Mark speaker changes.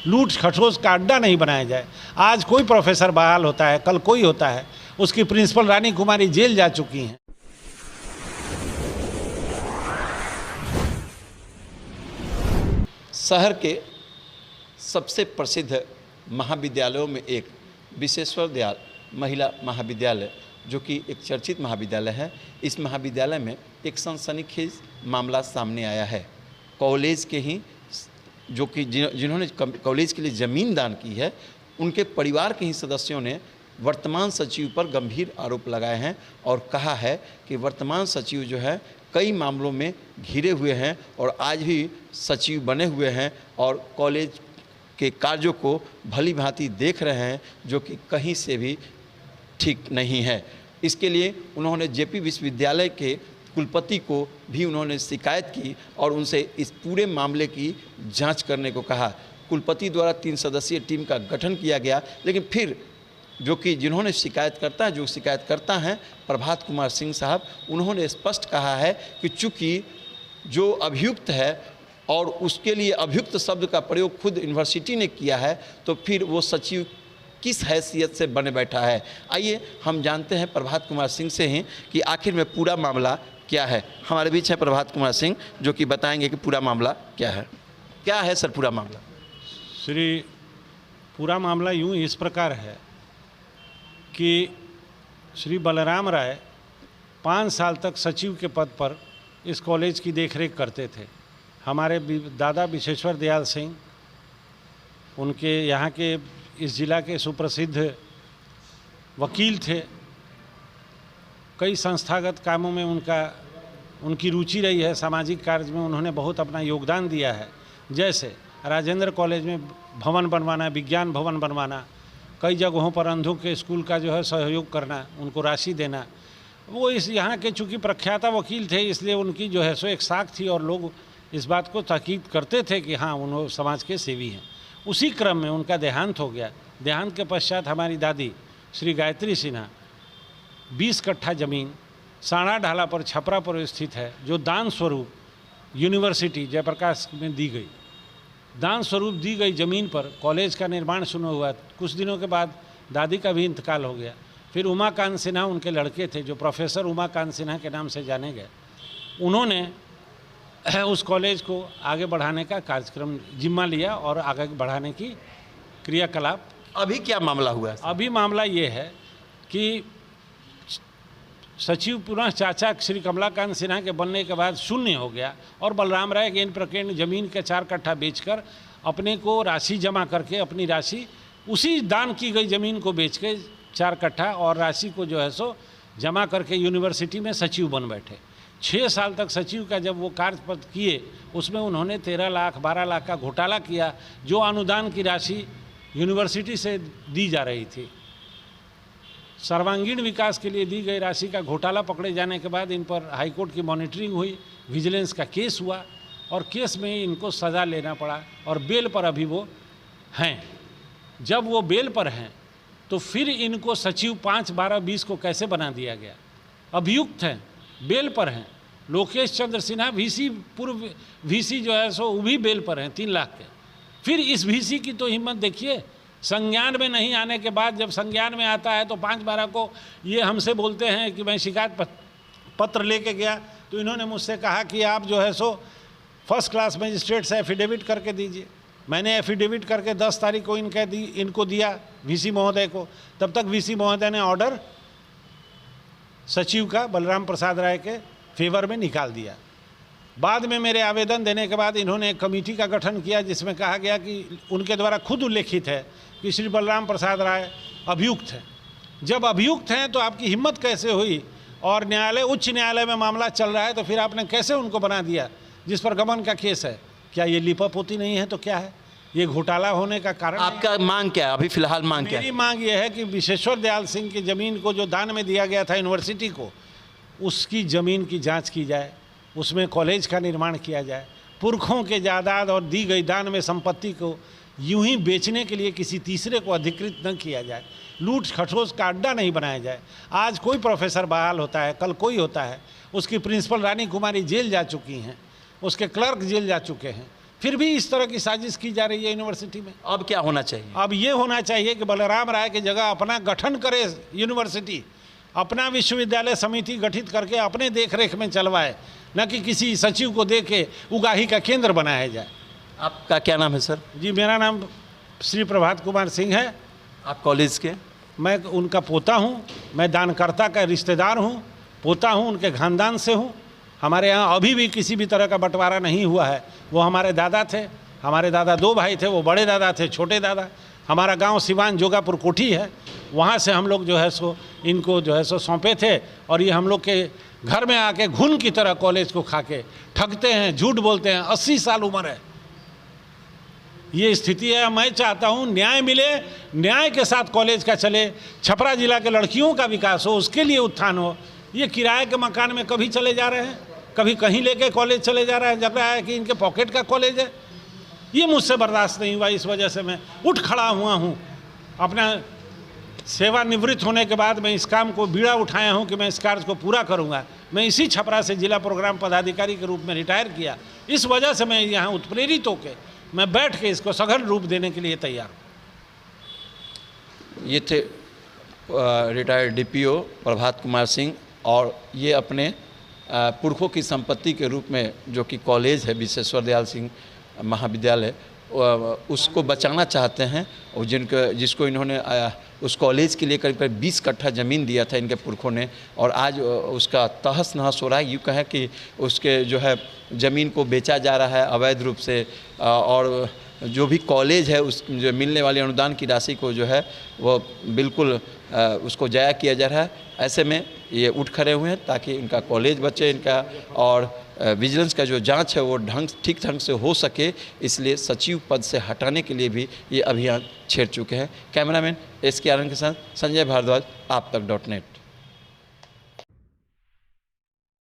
Speaker 1: लूट खसोस का अड्डा नहीं बनाया जाए। आज कोई प्रोफेसर बहाल होता है, कल कोई होता है। उसकी प्रिंसिपल रानी कुमारी जेल जा चुकी हैं।
Speaker 2: शहर के सबसे प्रसिद्ध महाविद्यालयों में एक विश्वेश्वर दयाल महिला महाविद्यालय, जो कि एक चर्चित महाविद्यालय है। इस महाविद्यालय में एक सनसनीखेज मामला सामने आया है। कॉलेज के ही जो कि जिन्होंने कॉलेज के लिए ज़मीन दान की है, उनके परिवार के ही सदस्यों ने वर्तमान सचिव पर गंभीर आरोप लगाए हैं और कहा है कि वर्तमान सचिव जो है कई मामलों में घिरे हुए हैं और आज भी सचिव बने हुए हैं और कॉलेज के कार्यों को भली भांति देख रहे हैं, जो कि कहीं से भी ठीक नहीं है। इसके लिए उन्होंने जेपी विश्वविद्यालय के कुलपति को भी उन्होंने शिकायत की और उनसे इस पूरे मामले की जांच करने को कहा। कुलपति द्वारा 3 सदस्यीय टीम का गठन किया गया, लेकिन फिर जो कि जिन्होंने शिकायतकर्ता हैं प्रभात कुमार सिंह साहब, उन्होंने स्पष्ट कहा है कि चूँकि जो अभियुक्त है और उसके लिए अभियुक्त शब्द का प्रयोग खुद यूनिवर्सिटी ने किया है, तो फिर वो सचिव किस हैसियत से बने बैठा है। आइए हम जानते हैं प्रभात कुमार सिंह से ही कि आखिर में पूरा मामला क्या है। हमारे बीच है प्रभात कुमार सिंह, जो कि बताएंगे कि पूरा मामला क्या है। क्या है सर पूरा मामला?
Speaker 1: श्री, पूरा मामला यूँ इस प्रकार है कि श्री बलराम राय 5 साल तक सचिव के पद पर इस कॉलेज की देखरेख करते थे। हमारे दादा विश्वेश्वर दयाल सिंह उनके यहाँ के इस ज़िला के सुप्रसिद्ध वकील थे। कई संस्थागत कामों में उनकी रुचि रही है। सामाजिक कार्य में उन्होंने बहुत अपना योगदान दिया है। जैसे राजेंद्र कॉलेज में भवन बनवाना, विज्ञान भवन बनवाना, कई जगहों पर अंधों के स्कूल का जो है सहयोग करना, उनको राशि देना। वो इस यहाँ के चूँकि प्रख्याता वकील थे, इसलिए उनकी जो है सो एक साख थी और लोग इस बात को ताकीद करते थे कि हाँ उन्होंने समाज के सेवी हैं। उसी क्रम में उनका देहांत हो गया। देहांत के पश्चात हमारी दादी श्री गायत्री सिन्हा 20 कट्ठा ज़मीन साणा ढाला पर छपरा पर स्थित है, जो दान स्वरूप यूनिवर्सिटी जयप्रकाश में दी गई। दान स्वरूप दी गई ज़मीन पर कॉलेज का निर्माण शुरू हुआ। कुछ दिनों के बाद दादी का भी इंतकाल हो गया। फिर उमाकांत सिन्हा उनके लड़के थे, जो प्रोफेसर उमाकांत सिन्हा के नाम से जाने गए। उन्होंने उस कॉलेज को आगे बढ़ाने का कार्यक्रम जिम्मा लिया और आगे बढ़ाने की क्रियाकलाप।
Speaker 2: अभी क्या मामला हुआ है?
Speaker 1: अभी मामला ये है कि सचिव पुनः चाचा श्री कमलाकांत सिन्हा के बनने के बाद शून्य हो गया और बलराम राय गेंद प्रकीर्ण जमीन के 4 कट्ठा बेचकर अपने को राशि जमा करके अपनी राशि उसी दान की गई ज़मीन को बेच के 4 कट्ठा और राशि को जो है सो जमा करके यूनिवर्सिटी में सचिव बन बैठे। 6 साल तक सचिव का जब वो कार्य पद किए, उसमें उन्होंने 13 लाख 12 लाख का घोटाला किया, जो अनुदान की राशि यूनिवर्सिटी से दी जा रही थी। सर्वांगीण विकास के लिए दी गई राशि का घोटाला पकड़े जाने के बाद इन पर हाईकोर्ट की मॉनिटरिंग हुई, विजिलेंस का केस हुआ और केस में इनको सज़ा लेना पड़ा और बेल पर अभी वो हैं। जब वो बेल पर हैं तो फिर इनको सचिव 5, 12, 20 को कैसे बना दिया गया? अभियुक्त हैं, बेल पर हैं। लोकेश चंद्र सिन्हा वीसी, पूर्व वीसी जो है सो वो भी बेल पर हैं 3 लाख के। फिर इस वीसी की तो हिम्मत देखिए, संज्ञान में नहीं आने के बाद जब संज्ञान में आता है तो 5/12 को ये हमसे बोलते हैं कि मैं शिकायत पत्र लेके गया, तो इन्होंने मुझसे कहा कि आप जो है सो फर्स्ट क्लास मजिस्ट्रेट से एफिडेविट करके दीजिए। मैंने एफिडेविट करके 10 तारीख को इनको दिया वीसी महोदय को। तब तक वीसी महोदय ने ऑर्डर सचिव का बलराम प्रसाद राय के फेवर में निकाल दिया। बाद में मेरे आवेदन देने के बाद इन्होंने एक कमेटी का गठन किया, जिसमें कहा गया कि उनके द्वारा खुद उल्लेखित है कि श्री बलराम प्रसाद राय अभियुक्त हैं। जब अभियुक्त हैं तो आपकी हिम्मत कैसे हुई? और न्यायालय, उच्च न्यायालय में मामला चल रहा है, तो फिर आपने कैसे उनको बना दिया जिस पर गबन का केस है? क्या ये लिपापोती नहीं है तो क्या है? ये घोटाला होने का कारण?
Speaker 2: आपका मांग क्या है अभी फिलहाल? मांग क्या है?
Speaker 1: मेरी मांग ये है कि विश्वेश्वर दयाल सिंह की ज़मीन को जो दान में दिया गया था यूनिवर्सिटी को, उसकी ज़मीन की जांच की जाए, उसमें कॉलेज का निर्माण किया जाए। पुरखों के जायदाद और दी गई दान में संपत्ति को यूं ही बेचने के लिए किसी तीसरे को अधिकृत न किया जाए। लूट खसोस का अड्डा नहीं बनाया जाए। आज कोई प्रोफेसर बहाल होता है, कल कोई होता है। उसकी प्रिंसिपल रानी कुमारी जेल जा चुकी हैं, उसके क्लर्क जेल जा चुके हैं। फिर भी इस तरह की साजिश की जा रही है यूनिवर्सिटी में।
Speaker 2: अब क्या होना चाहिए?
Speaker 1: अब ये होना चाहिए कि बलराम राय की जगह अपना गठन करे यूनिवर्सिटी, अपना विश्वविद्यालय समिति गठित करके अपने देखरेख में चलवाए, न कि किसी सचिव को दे के उगाही का केंद्र बनाया जाए।
Speaker 2: आपका क्या नाम है सर?
Speaker 1: जी, मेरा नाम श्री प्रभात कुमार सिंह है।
Speaker 2: आप कॉलेज के?
Speaker 1: मैं उनका पोता हूँ, मैं दानकर्ता का रिश्तेदार हूँ, पोता हूँ, उनके खानदान से हूँ। हमारे यहाँ अभी भी किसी भी तरह का बंटवारा नहीं हुआ है। वो हमारे दादा थे, हमारे दादा 2 भाई थे, वो बड़े दादा थे, छोटे दादा। हमारा गांव सिवान जोगापुर कोठी है, वहाँ से हम लोग जो है सो इनको जो है सो सौंपे थे, और ये हम लोग के घर में आके घुन की तरह कॉलेज को खा के ठगते हैं, झूठ बोलते हैं। 80 साल उम्र है, ये स्थिति है। मैं चाहता हूँ न्याय मिले, न्याय के साथ कॉलेज का चले, छपरा जिला के लड़कियों का विकास हो, उसके लिए उत्थान हो। ये किराए के मकान में कभी चले जा रहे हैं, कभी कहीं लेके कॉलेज चले जा रहा है, जब रहा है कि इनके पॉकेट का कॉलेज है। ये मुझसे बर्दाश्त नहीं हुआ, इस वजह से मैं उठ खड़ा हुआ हूँ। अपना सेवानिवृत्त होने के बाद मैं इस काम को बीड़ा उठाया हूँ कि मैं इस कार्य को पूरा करूँगा। मैं इसी छपरा से जिला प्रोग्राम पदाधिकारी के रूप में रिटायर किया। इस वजह से मैं यहाँ उत्प्रेरित होकर मैं बैठ के इसको सघन रूप देने के लिए तैयार हूँ।
Speaker 2: ये थे रिटायर्ड डीपीओ प्रभात कुमार सिंह, और ये अपने पुरखों की संपत्ति के रूप में जो कि कॉलेज है विश्वेश्वर दयाल सिंह महाविद्यालय, उसको बचाना चाहते हैं। और जिसको इन्होंने उस कॉलेज के लिए करीब 20 कट्ठा ज़मीन दिया था इनके पुरखों ने, और आज उसका तहस नहस हो रहा है। यूँ कहें कि उसके जो है ज़मीन को बेचा जा रहा है अवैध रूप से, और जो भी कॉलेज है उस जो मिलने वाली अनुदान की राशि को जो है वो बिल्कुल उसको जाया किया जा रहा है। ऐसे में ये उठ खड़े हुए हैं ताकि इनका कॉलेज बचे, इनका और विजिलेंस का जो जांच है वो ठीक ढंग से हो सके, इसलिए सचिव पद से हटाने के लिए भी ये अभियान छेड़ चुके हैं। कैमरामैन SK आनंद के साथ संजय भारद्वाज, आप तक .net।